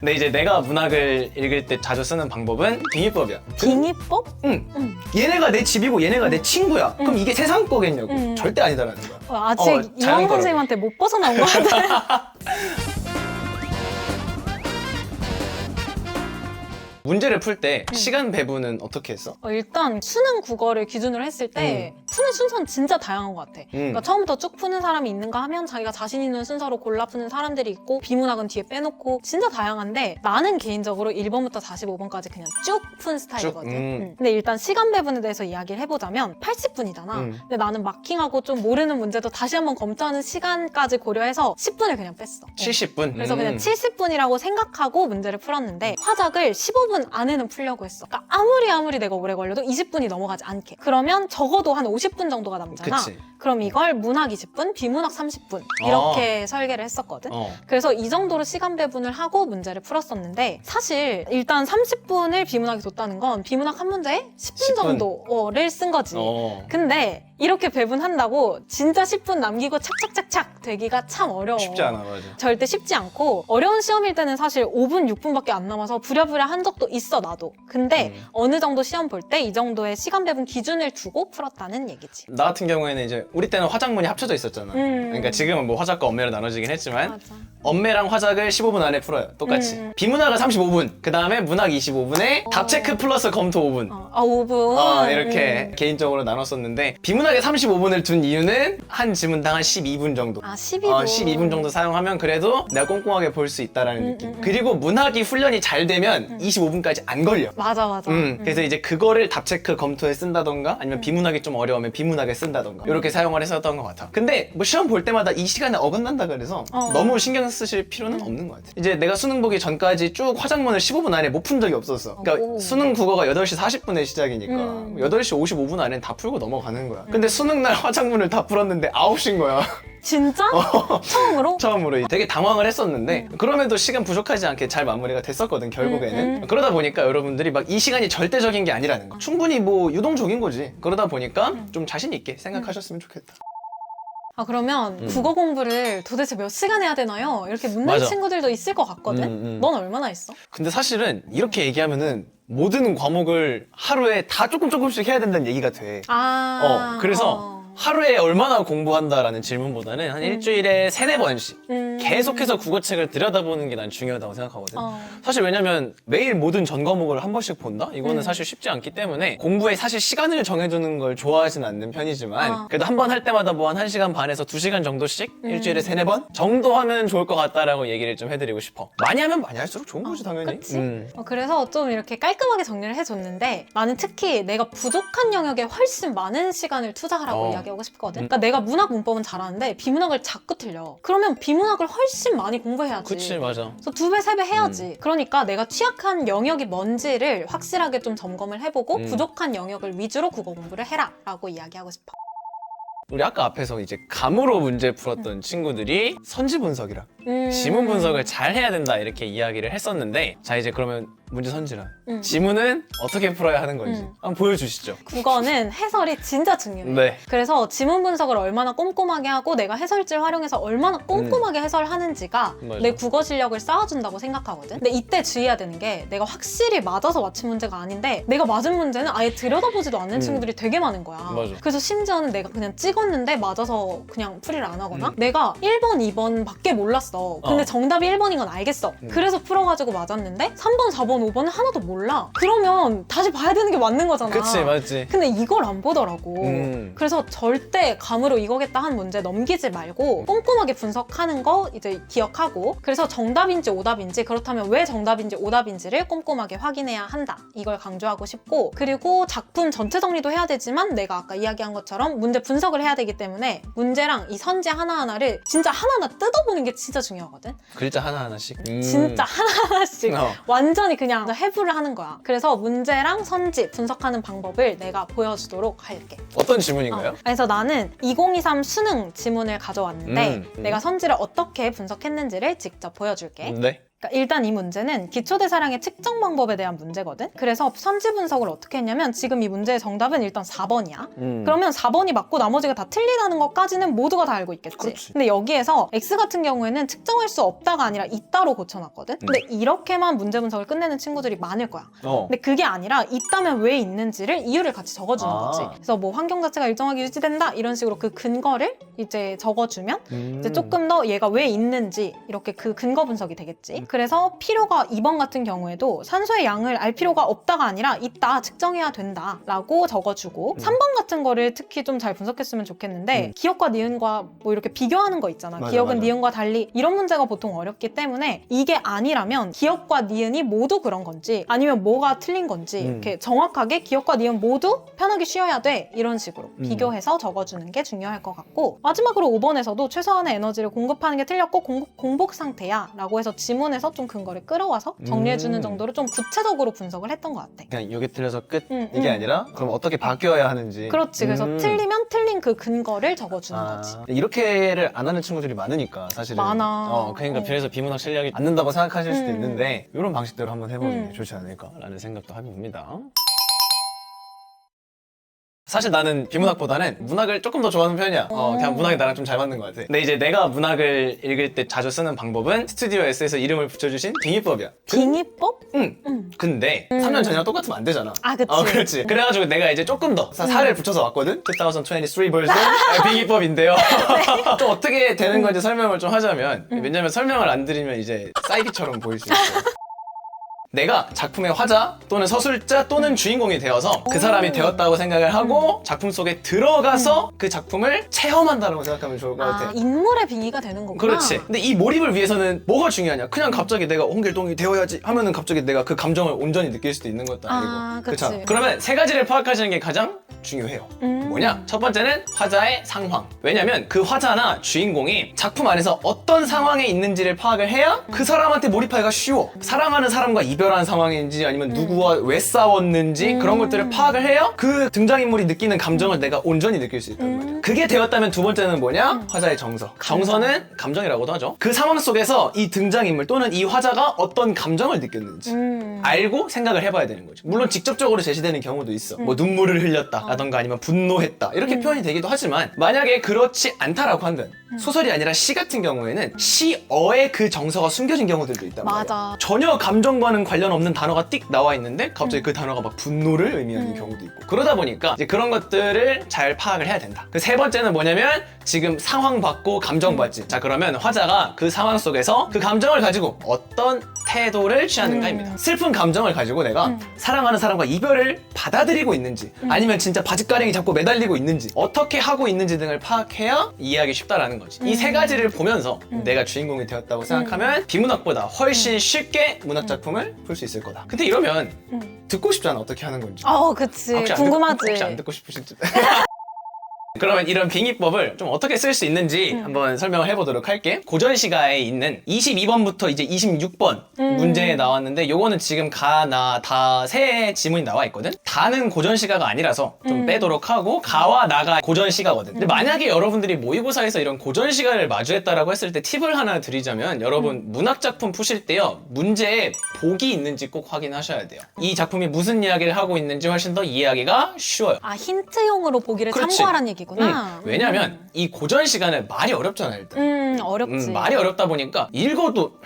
근데 이제 내가 문학을 읽을 때 자주 쓰는 방법은 빙의법이야. 빙의법? 응. 얘네가 내 집이고 얘네가 내 친구야. 그럼 이게 세상 거겠냐고. 절대 아니다라는 거야. 아직 자연 이황 거라고. 선생님한테 못 벗어나온 것 같아. 문제를 풀 때 시간 배분은 어떻게 했어? 일단 수능 국어를 기준으로 했을 때 푸는 순서는 진짜 다양한 것 같아. 그러니까 처음부터 쭉 푸는 사람이 있는가 하면 자기가 자신 있는 순서로 골라 푸는 사람들이 있고 비문학은 뒤에 빼놓고 진짜 다양한데 나는 개인적으로 1번부터 45번까지 그냥 쭉 푼 스타일이거든. 근데 일단 시간 배분에 대해서 이야기를 해보자면 80분이잖아. 근데 나는 마킹하고 좀 모르는 문제도 다시 한번 검토하는 시간까지 고려해서 10분을 그냥 뺐어. 70분? 그래서 그냥 70분이라고 생각하고 문제를 풀었는데 화작을 15분 안에는 풀려고 했어. 그러니까 아무리 내가 오래 걸려도 20분이 넘어가지 않게. 그러면 적어도 한 50분 정도가 남잖아. 그치. 그럼 이걸 문학 20분, 비문학 30분 이렇게 설계를 했었거든. 그래서 이 정도로 시간 배분을 하고 문제를 풀었었는데 사실 일단 30분을 비문학에 뒀다는 건 비문학 한 문제에 10분 정도를 쓴 거지. 근데 이렇게 배분한다고 진짜 10분 남기고 착착착착 되기가 참 어려워. 쉽지 않아, 맞아. 절대 쉽지 않고 어려운 시험일 때는 사실 5분, 6분밖에 안 남아서 부랴부랴 한 적도 있어 나도. 근데 어느 정도 시험 볼 때 이 정도의 시간 배분 기준을 두고 풀었다는 얘기지. 나 같은 경우에는 이제 우리 때는 화작문이 합쳐져 있었잖아. 그러니까 지금은 뭐 화작과 언매로 나눠지긴 했지만 맞아. 언매랑 화작을 15분 안에 풀어요. 똑같이. 비문학은 35분, 그 다음에 문학 25분에 답 체크 플러스 검토 5분. 5분. 이렇게 개인적으로 나눴었는데 비문학에 35분을 둔 이유는 한 지문당 한 12분 정도. 12분. 12분 정도 사용하면 그래도 내가 꼼꼼하게 볼 수 있다라는 느낌. 그리고 문학이 훈련이 잘 되면 25분까지 안 걸려. 맞아. 그래서 이제 그거를 답체크 검토에 쓴다던가 아니면 비문학이 좀 어려우면 비문학에 쓴다던가 이렇게 사용을 했었던 것 같아. 근데 뭐 시험 볼 때마다 이 시간에 어긋난다 그래서 너무 신경 쓰실 필요는 없는 것 같아. 이제 내가 수능 보기 전까지 쭉 화작문을 15분 안에 못 푼 적이 없었어. 그러니까 수능 국어가 8시 40분에 시작이니까 8시 55분 안에 다 풀고 넘어가는 거야. 근데 수능 날 화작문을 다 풀었는데 9시인 거야. 진짜? 처음으로? 처음으로 되게 당황을 했었는데 그럼에도 시간 부족하지 않게 잘 마무리가 됐었거든 결국에는. 그러다 보니까 여러분들이 막 이 시간이 절대적인 게 아니라는 거. 충분히 뭐 유동적인 거지. 그러다 보니까 좀 자신 있게 생각하셨으면 좋겠다. 그러면 국어 공부를 도대체 몇 시간 해야 되나요? 이렇게 묻는 맞아. 친구들도 있을 것 같거든? 넌 얼마나 했어? 근데 사실은 이렇게 얘기하면은 모든 과목을 하루에 다 조금씩 해야 된다는 얘기가 돼. 그래서 하루에 얼마나 공부한다라는 질문보다는 한 일주일에 3-4번씩 계속해서 국어책을 들여다보는 게 난 중요하다고 생각하거든. 사실 왜냐면 매일 모든 전 과목을 한 번씩 본다? 이거는 사실 쉽지 않기 때문에 공부에 사실 시간을 정해두는 걸 좋아하진 않는 편이지만 그래도 한 번 할 때마다 뭐 한 1시간 반에서 2시간 정도씩 일주일에 3-4번 정도 하면 좋을 것 같다라고 얘기를 좀 해드리고 싶어. 많이 하면 많이 할수록 좋은 거지 당연히. 그치? 그래서 좀 이렇게 깔끔하게 정리를 해줬는데 나는 특히 내가 부족한 영역에 훨씬 많은 시간을 투자하라고 이야기하고 싶거든. 그러니까 내가 문학 문법은 잘하는데 비문학을 자꾸 틀려. 그러면 비문학을 훨씬 많이 공부해야지. 그치, 맞아. 그래서 2배, 3배 해야지. 그러니까 내가 취약한 영역이 뭔지를 확실하게 좀 점검을 해보고 부족한 영역을 위주로 국어 공부를 해라 라고 이야기하고 싶어. 우리 아까 앞에서 이제 감으로 문제 풀었던 친구들이 선지 분석이랑 지문 분석을 잘 해야 된다 이렇게 이야기를 했었는데 자 이제 그러면 문제 선지랑 지문은 어떻게 풀어야 하는 건지 한번 보여주시죠. 국어는 해설이 진짜 중요해. 네. 그래서 지문 분석을 얼마나 꼼꼼하게 하고 내가 해설지를 활용해서 얼마나 꼼꼼하게 해설하는지가 맞아. 내 국어 실력을 쌓아준다고 생각하거든. 근데 이때 주의해야 되는 게 내가 확실히 맞아서 맞힌 문제가 아닌데 내가 맞은 문제는 아예 들여다보지도 않는 친구들이 되게 많은 거야. 맞아. 그래서 심지어는 내가 그냥 찍었는데 맞아서 그냥 풀이를 안 하거나 내가 1번, 2번 밖에 몰랐어. 근데 정답이 1번인 건 알겠어. 그래서 풀어가지고 맞았는데 3번, 4번, 5번은 하나도 몰라. 그러면 다시 봐야 되는 게 맞는 거잖아. 그치, 맞지. 근데 이걸 안 보더라고. 그래서 절대 감으로 이거겠다 한 문제 넘기지 말고 꼼꼼하게 분석하는 거 이제 기억하고 그래서 정답인지 오답인지 그렇다면 왜 정답인지 오답인지를 꼼꼼하게 확인해야 한다. 이걸 강조하고 싶고 그리고 작품 전체 정리도 해야 되지만 내가 아까 이야기한 것처럼 문제 분석을 해야 되기 때문에 문제랑 이 선지 하나하나를 진짜 하나하나 뜯어보는 게 진짜 중요하거든. 글자 하나하나씩. 진짜 하나하나씩 완전히 그냥 해부를 하는 거야. 그래서 문제랑 선지 분석하는 방법을 내가 보여주도록 할게. 어떤 지문인가요? 그래서 나는 2023 수능 지문을 가져왔는데 내가 선지를 어떻게 분석했는지를 직접 보여줄게. 네. 그러니까 일단 이 문제는 기초대사량의 측정 방법에 대한 문제거든. 그래서 선지 분석을 어떻게 했냐면 지금 이 문제의 정답은 일단 4번이야. 그러면 4번이 맞고 나머지가 다 틀리다는 것까지는 모두가 다 알고 있겠지. 그렇지. 근데 여기에서 X 같은 경우에는 측정할 수 없다가 아니라 있다로 고쳐놨거든. 근데 이렇게만 문제 분석을 끝내는 친구들이 많을 거야. 근데 그게 아니라 있다면 왜 있는지를 이유를 같이 적어주는 거지. 그래서 뭐 환경 자체가 일정하게 유지된다 이런 식으로 그 근거를 이제 적어주면 이제 조금 더 얘가 왜 있는지 이렇게 그 근거 분석이 되겠지. 그래서 필요가 2번 같은 경우에도 산소의 양을 알 필요가 없다가 아니라 있다, 측정해야 된다 라고 적어주고 3번 같은 거를 특히 좀 잘 분석했으면 좋겠는데 기억과 니은과 뭐 이렇게 비교하는 거 있잖아. 맞아, 기억은 맞아. 니은과 달리 이런 문제가 보통 어렵기 때문에 이게 아니라면 기억과 니은이 모두 그런 건지 아니면 뭐가 틀린 건지 이렇게 정확하게 기억과 니은 모두 편하게 쉬어야 돼 이런 식으로 비교해서 적어주는 게 중요할 것 같고 마지막으로 5번에서도 최소한의 에너지를 공급하는 게 틀렸고 공복 상태야 라고 해서 지문에서 좀 근거를 끌어와서 정리해주는 정도로 좀 구체적으로 분석을 했던 것 같아. 그냥 이게 틀려서 끝 이게 아니라 그럼 어떻게 바뀌어야 하는지. 그렇지. 그래서 틀리면 틀린 그 근거를 적어주는 거지. 이렇게를 안 하는 친구들이 많으니까 사실은. 많아. 그러니까 그래서 비문학 실력이 안 는다고 생각하실 수도 있는데 이런 방식대로 한번 해보는 게 좋지 않을까라는 생각도 해봅니다. 사실 나는 비문학보다는 문학을 조금 더 좋아하는 편이야. 그냥 문학이 나랑 좀 잘 맞는 것 같아. 근데 이제 내가 문학을 읽을 때 자주 쓰는 방법은 스튜디오 S에서 이름을 붙여주신 빙의법이야. 빙의법? 응. 근데 3년 전이랑 똑같으면 안 되잖아. 아, 그치. 그렇지. 그래가지고 내가 이제 조금 더 살을 붙여서 왔거든? 2023 버전 빙의법인데요. 좀 어떻게 되는 건지 설명을 좀 하자면 왜냐면 설명을 안 드리면 이제 사이비처럼 보일 수 있어. 내가 작품의 화자 또는 서술자 또는 주인공이 되어서 그 사람이 되었다고 생각을 하고 작품 속에 들어가서 그 작품을 체험한다고 생각하면 좋을 것 같아. 인물의 빙의가 되는 거구나. 그렇지. 근데 이 몰입을 위해서는 뭐가 중요하냐? 그냥 갑자기 내가 홍길동이 되어야지 하면은 갑자기 내가 그 감정을 온전히 느낄 수도 있는 것도 아니고. 그치. 그쵸? 그러면 세 가지를 파악하시는 게 가장 중요해요. 뭐냐? 첫 번째는 화자의 상황. 왜냐면 그 화자나 주인공이 작품 안에서 어떤 상황에 있는지를 파악을 해야 그 사람한테 몰입하기가 쉬워. 사랑하는 사람과 이별한 상황인지 아니면 누구와 왜 싸웠는지 그런 것들을 파악을 해야 그 등장인물이 느끼는 감정을 내가 온전히 느낄 수 있단 말이야. 그게 되었다면 두 번째는 뭐냐? 화자의 정서. 정서는 감정이라고도 하죠. 그 상황 속에서 이 등장인물 또는 이 화자가 어떤 감정을 느꼈는지 알고 생각을 해봐야 되는 거죠. 물론 직접적으로 제시되는 경우도 있어. 뭐 눈물을 흘렸다 라던가 아니면 분노했다 이렇게 표현이 되기도 하지만 만약에 그렇지 않다라고 한다면 소설이 아니라 시 같은 경우에는 시어에 그 정서가 숨겨진 경우들도 있단 말이야. 맞아. 전혀 감정과는 관련 없는 단어가 띡 나와 있는데 갑자기 그 단어가 막 분노를 의미하는 경우도 있고 그러다 보니까 이제 그런 것들을 잘 파악을 해야 된다. 그 세 번째는 뭐냐면 지금 상황 받고 감정 받지. 자 그러면 화자가 그 상황 속에서 그 감정을 가지고 어떤 태도를 취하는가입니다. 슬픈 감정을 가지고 내가 사랑하는 사람과 이별을 받아들이고 있는지 아니면 진짜 바짓가랭이 잡고 매달리고 있는지 어떻게 하고 있는지 등을 파악해야 이해하기 쉽다라는 거지. 이 세 가지를 보면서 내가 주인공이 되었다고 생각하면 비문학보다 훨씬 쉽게 문학 작품을 볼 수 있을 거다. 근데 이러면 듣고 싶잖아. 어떻게 하는 건지. 그치. 혹시 궁금하지. 혹시 안 듣고 싶으실지. 그러면 이런 빙의법을 좀 어떻게 쓸 수 있는지 한번 설명을 해보도록 할게. 고전시가에 있는 22번부터 이제 26번 문제에 나왔는데 요거는 지금 가, 나, 다 세 지문이 나와 있거든? 다는 고전시가가 아니라서 좀 빼도록 하고 가와 나가 고전시가거든. 근데 만약에 여러분들이 모의고사에서 이런 고전시가를 마주했다라고 했을 때 팁을 하나 드리자면 여러분 문학작품 푸실 때요 문제에 복이 있는지 꼭 확인하셔야 돼요. 이 작품이 무슨 이야기를 하고 있는지 훨씬 더 이해하기가 쉬워요. 힌트용으로 보기를 그렇지. 참고하라는 얘기구나. 왜냐면 이 고전 시간은 말이 어렵잖아 일단. 어렵지. 말이 어렵다 보니까 읽어도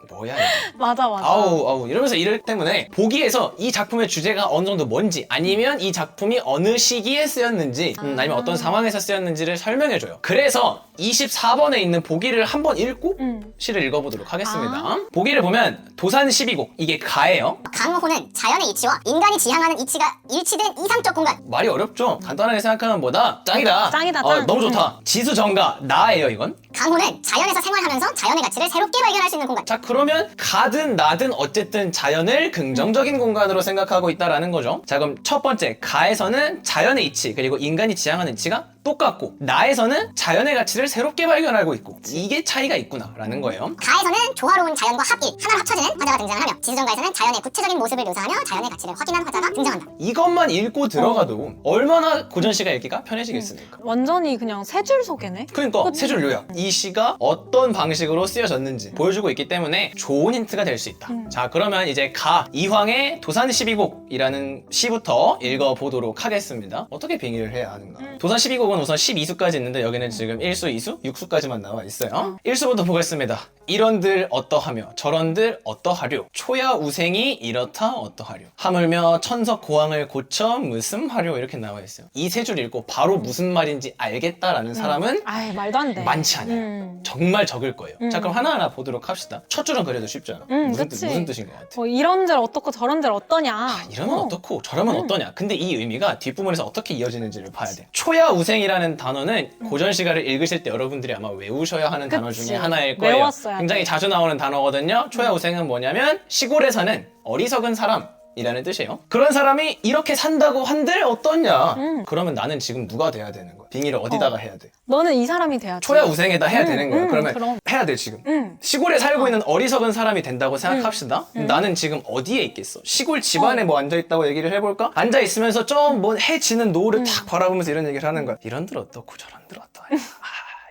뭐야 이게. 맞아. 아우 이러면서 이럴 때문에 보기에서 이 작품의 주제가 어느 정도 뭔지 아니면 이 작품이 어느 시기에 쓰였는지 아니면 어떤 상황에서 쓰였는지를 설명해줘요. 그래서 24번에 있는 보기를 한번 읽고 시를 읽어보도록 하겠습니다. 보기를 보면 도산 12곡 이게 가예요. 강호는 자연의 이치와 인간이 지향하는 이치가 일치된 이상적 공간. 말이 어렵죠? 간단하게 생각하는 것보다 짱이다. 짱이다. 너무 좋다. 지수정가 나예요 이건. 강호는 자연에서 생활하면서 자연의 가치를 새롭게 발견할 수 있는 공간. 자 그러면 가든 나든 어쨌든 자연을 긍정적인 공간으로 생각하고 있다라는 거죠. 자 그럼 첫 번째 가에서는 자연의 이치 그리고 인간이 지향하는 이치가 똑같고 나에서는 자연의 가치를 새롭게 발견하고 있고 이게 차이가 있구나라는 거예요. 가에서는 조화로운 자연과 합일, 하나로 합쳐지는 화자가 등장하며 지수전가에서는 자연의 구체적인 모습을 묘사하며 자연의 가치를 확인한 화자가 등장한다. 이것만 읽고 들어가도 얼마나 고전시가 읽기가 편해지겠습니까? 완전히 그냥 세 줄 소개네? 그러니까 그치? 세 줄 요약. 이 시가 어떤 방식으로 쓰여졌는지 보여주고 있기 때문에 좋은 힌트가 될 수 있다. 자, 그러면 이제 이황의 도산 12곡이라는 시부터 읽어보도록 하겠습니다. 어떻게 빙의를 해야 하는가? 도산 12곡은 우선 12수까지 있는데 여기는 지금 1수, 2수, 6수까지만 나와 있어요. 1수부터 보겠습니다. 이런들 어떠하며 저런들 어떠하려 초야 우생이 이렇다 어떠하려 하물며 천석 고항을 고쳐 무슨 하려 이렇게 나와 있어요. 이 세 줄 읽고 바로 무슨 말인지 알겠다라는 사람은 아이, 말도 안 돼. 많지 않아요. 정말 적을 거예요. 자, 그럼 하나하나 보도록 합시다. 첫 줄은 그래도 쉽잖아. 그치. 무슨 뜻인 것 같아? 뭐 이런들 어떻고 저런들 어떠냐. 이러면 어떻고 저러면 어떠냐. 근데 이 의미가 뒷부분에서 어떻게 이어지는지를 봐야 돼. 초야 우생이라는 단어는 고전 시가를 읽으실 때 여러분들이 아마 외우셔야 하는 단어 그치. 중에 하나일 거예요. 외웠어야 굉장히 자주 나오는 단어거든요. 초야 우생은 뭐냐면 시골에 사는 어리석은 사람 이라는 뜻이에요. 그런 사람이 이렇게 산다고 한들 어떠냐? 그러면 나는 지금 누가 돼야 되는 거야? 빙의를 어디다가 해야 돼? 너는 이 사람이 돼야지. 초야 우생에다 해야 되는 거야. 그러면 그럼. 해야 돼 지금. 시골에 살고 있는 어리석은 사람이 된다고 생각합시다. 나는 지금 어디에 있겠어? 시골 집안에 뭐 앉아있다고 얘기를 해볼까? 앉아있으면서 좀 뭐 해 지는 노을을 탁 바라보면서 이런 얘기를 하는 거야. 이런들 어떻고 저런들 어떠냐.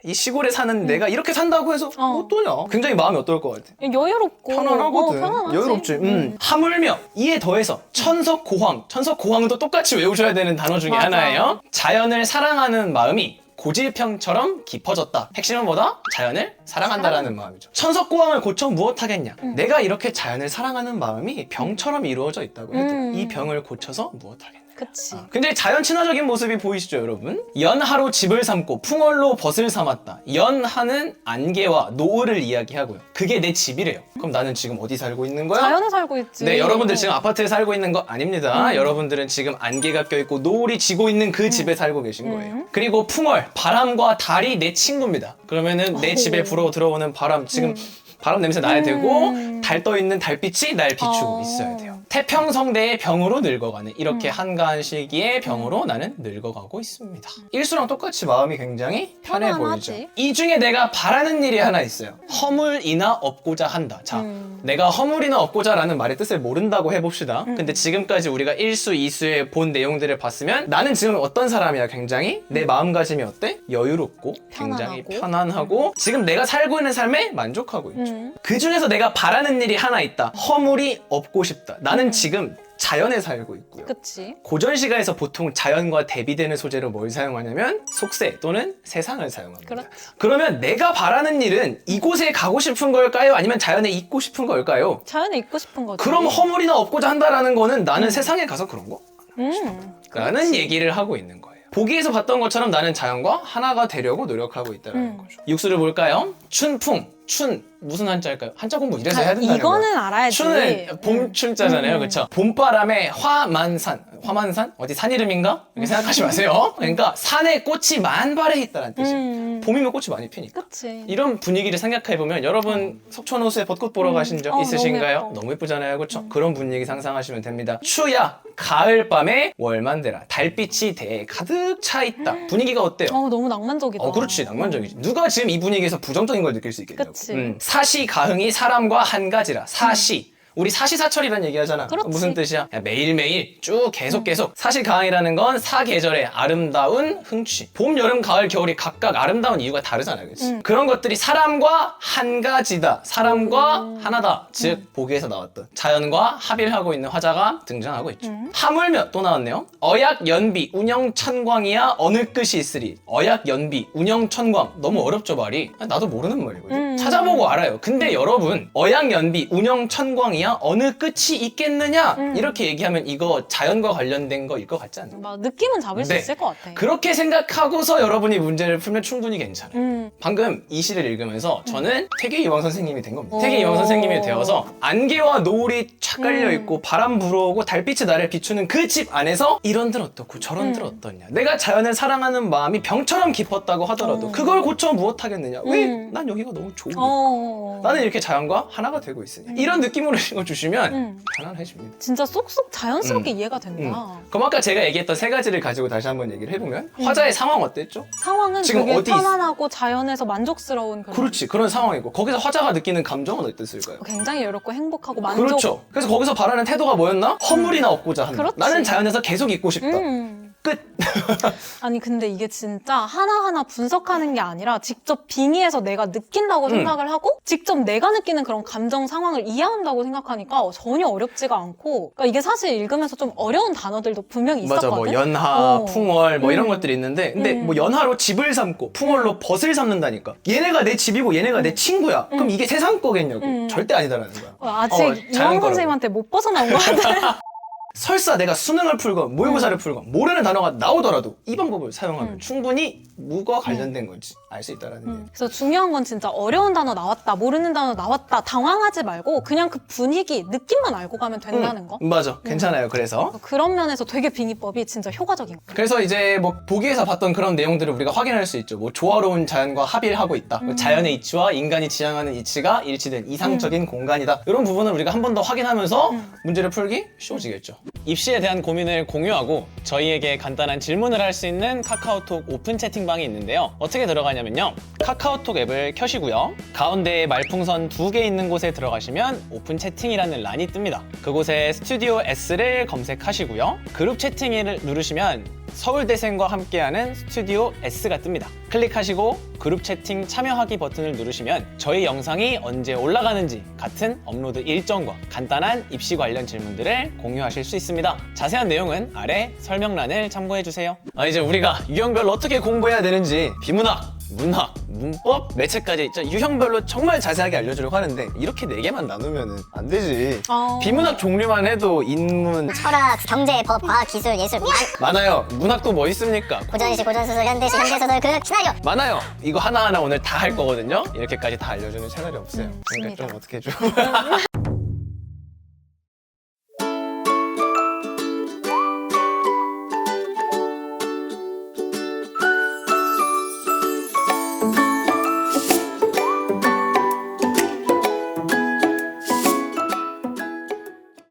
이 시골에 사는 내가 이렇게 산다고 해서 어떠냐? 굉장히 마음이 어떨 것 같아? 여유롭고 편안하거든. 편안하지. 여유롭지. 하물며 이에 더해서 천석고황. 천석고황도 똑같이 외우셔야 되는 단어 중에 맞아. 하나예요. 자연을 사랑하는 마음이 고질평처럼 깊어졌다. 핵심은 뭐다? 자연을 사랑한다라는 마음이죠. 천석고황을 고쳐 무엇하겠냐? 내가 이렇게 자연을 사랑하는 마음이 병처럼 이루어져 있다고 해도 이 병을 고쳐서 무엇하겠냐? 그치. 굉장히 자연 친화적인 모습이 보이시죠, 여러분? 연하로 집을 삼고 풍월로 벗을 삼았다. 연하는 안개와 노을을 이야기하고요. 그게 내 집이래요. 그럼 나는 지금 어디 살고 있는 거야? 자연에 살고 있지. 네, 여러분들 지금 아파트에 살고 있는 거 아닙니다. 여러분들은 지금 안개가 껴있고 노을이 지고 있는 그 집에 살고 계신 거예요. 그리고 풍월, 바람과 달이 내 친구입니다. 그러면은 내 집에 불어 들어오는 바람, 지금 바람 냄새 나야 되고 달 떠 있는 달빛이 날 비추고 있어야 돼요. 태평성대의 병으로 늙어가는 이렇게 한가한 시기의 병으로 나는 늙어가고 있습니다. 일수랑 똑같이 마음이 굉장히 편해 편안하지. 보이죠. 이 중에 내가 바라는 일이 하나 있어요. 허물이나 얻고자 한다. 자, 내가 허물이나 얻고자라는 말의 뜻을 모른다고 해봅시다. 근데 지금까지 우리가 1수, 2수의 본 내용들을 봤으면 나는 지금 어떤 사람이야? 굉장히 내 마음가짐이 어때? 여유롭고 굉장히 편안하고. 편안하고 지금 내가 살고 있는 삶에 만족하고 있죠. 그 중에서 내가 바라는 일이 하나 있다. 허물이 없고 싶다. 나는 지금 자연에 살고 있고요. 그치. 고전 시가에서 보통 자연과 대비되는 소재로 뭘 사용하냐면 속세 또는 세상을 사용합니다. 그렇지. 그러면 내가 바라는 일은 이곳에 가고 싶은 걸까요? 아니면 자연에 있고 싶은 걸까요? 자연에 있고 싶은 거지. 그럼 허물이나 없고자 한다라는 거는 나는 세상에 가서 그런 거? 라는 그렇지. 얘기를 하고 있는 거예요. 보기에서 봤던 것처럼 나는 자연과 하나가 되려고 노력하고 있다는 거죠. 육수를 볼까요? 춘풍. 춘 무슨 한자일까요? 한자 공부 이래서 해야 된다는 거예요. 이거는 알아야지. 춘은 봄춘자잖아요. 그렇죠? 봄바람에 화만산. 화만산? 어디 산 이름인가? 이렇게 생각하지 마세요. 그러니까 산에 꽃이 만발해 있다는 뜻이에요. 봄이면 꽃이 많이 피니까. 그치. 이런 분위기를 생각해보면 여러분 속초호수에 벚꽃 보러 가신 적 있으신가요? 너무 예뻐. 너무 예쁘잖아요. 그렇죠? 그런 분위기 상상하시면 됩니다. 추야 가을밤에 월만대라 달빛이 대에 가득 차 있다. 분위기가 어때요? 너무 낭만적이다. 그렇지. 낭만적이지. 누가 지금 이 분위기에서 부정적인 걸 느낄 수 있겠냐고. 그치. 사시 가흥이 사람과 한 가지라. 사시. 우리 사시사철이라는 얘기 하잖아. 그렇지. 무슨 뜻이야? 야, 매일매일 쭉 계속. 사시가흥이라는 건 사계절의 아름다운 흥취. 봄, 여름, 가을, 겨울이 각각 아름다운 이유가 다르잖아요. 그치? 그런 것들이 사람과 한 가지다. 사람과 하나다. 즉 보기에서 나왔던 자연과 합일하고 있는 화자가 등장하고 있죠. 하물며 또 나왔네요. 어약, 연비, 운영, 천광이야 어느 끝이 있으리. 어약, 연비, 운영, 천광. 너무 어렵죠 말이. 나도 모르는 말이거든. 찾아보고 알아요. 근데 여러분 어약, 연비, 운영, 천광이야 어느 끝이 있겠느냐 이렇게 얘기하면 이거 자연과 관련된 거일 것 같지 않나요? 막 느낌은 잡을 수 네. 있을 것 같아. 그렇게 생각하고서 여러분이 문제를 풀면 충분히 괜찮아요. 방금 이 시를 읽으면서 저는 퇴계이황 선생님이 된 겁니다. 퇴계이황 선생님이 되어서 안개와 노을이 착 깔려있고 바람 불어오고 달빛이 나를 비추는 그 집 안에서 이런들 어떻고 저런들 어떻냐. 내가 자연을 사랑하는 마음이 병처럼 깊었다고 하더라도 그걸 고쳐 무엇하겠느냐. 왜? 난 여기가 너무 좋으니까. 나는 이렇게 자연과 하나가 되고 있으니. 이런 느낌으로 거 주시면 편안해집니다. 진짜 쏙쏙 자연스럽게 이해가 된다. 그럼 아까 제가 얘기했던 세 가지를 가지고 다시 한번 얘기를 해보면 화자의 상황 어땠죠? 상황은 지금 되게 어디 편안하고 자연에서 만족스러운 그런 그렇지, 그런 상황이고 거기서 화자가 느끼는 감정은 어땠을까요? 굉장히 여롭고 행복하고 만족. 그렇죠. 그래서 거기서 바라는 태도가 뭐였나? 허물이나 얻고자 한다. 그렇지. 나는 자연에서 계속 있고 싶다. 끝. 아니 근데 이게 진짜 하나하나 분석하는 게 아니라 직접 빙의해서 내가 느낀다고 생각을 하고 직접 내가 느끼는 그런 감정 상황을 이해한다고 생각하니까 전혀 어렵지가 않고 그러니까 이게 사실 읽으면서 좀 어려운 단어들도 분명히 맞아, 있었거든. 뭐 연하, 어. 풍월 뭐 이런 것들이 있는데 근데 뭐 연하로 집을 삼고 풍월로 벗을 삼는다니까 얘네가 내 집이고 얘네가 내 친구야. 그럼 이게 세상 거겠냐고. 절대 아니다라는 거야. 아직 자연 이황 거라고. 선생님한테 못 벗어나온 것 같아. 설사 내가 수능을 풀건 모의고사를 풀건 모르는 단어가 나오더라도 이 방법을 사용하면 충분히 무과 관련된 건지 알 수 있다라는 게. 그래서 중요한 건 진짜 어려운 단어 나왔다, 모르는 단어 나왔다, 당황하지 말고 그냥 그 분위기, 느낌만 알고 가면 된다는 거. 맞아, 괜찮아요. 그래서 그런 면에서 되게 빙의법이 진짜 효과적인 거야. 그래서 이제 뭐 보기에서 봤던 그런 내용들을 우리가 확인할 수 있죠. 뭐 조화로운 자연과 합의를 하고 있다. 자연의 이치와 인간이 지향하는 이치가 일치된 이상적인 공간이다. 이런 부분을 우리가 한 번 더 확인하면서 문제를 풀기 쉬워지겠죠. 입시에 대한 고민을 공유하고 저희에게 간단한 질문을 할 수 있는 카카오톡 오픈 채팅방이 있는데요. 어떻게 들어가냐면요. 카카오톡 앱을 켜시고요. 가운데에 말풍선 2개 있는 곳에 들어가시면 오픈 채팅이라는 란이 뜹니다. 그곳에 스튜디오 S를 검색하시고요. 그룹 채팅을 누르시면 서울대생과 함께하는 스튜디오 S가 뜹니다. 클릭하시고 그룹 채팅 참여하기 버튼을 누르시면 저희 영상이 언제 올라가는지 같은 업로드 일정과 간단한 입시 관련 질문들을 공유하실 수 있습니다. 자세한 내용은 아래 설명란을 참고해주세요. 이제 우리가 유형별로 어떻게 공부해야 되는지 비문학, 문학, 문법, 매체까지 유형별로 정말 자세하게 알려주려고 하는데 이렇게 4개만 나누면 안 되지. 비문학 종류만 해도 인문, 철학, 경제, 법, 과학, 기술, 예술 많아요. 문학도 뭐 있습니까? 고전시, 고전소설, 현대시, 현대소설, 그 시나리오 많아요. 이거 하나하나 오늘 다 할 거거든요. 이렇게까지 다 알려주는 채널이 없어요. 그러니까 좀 어떻게 좀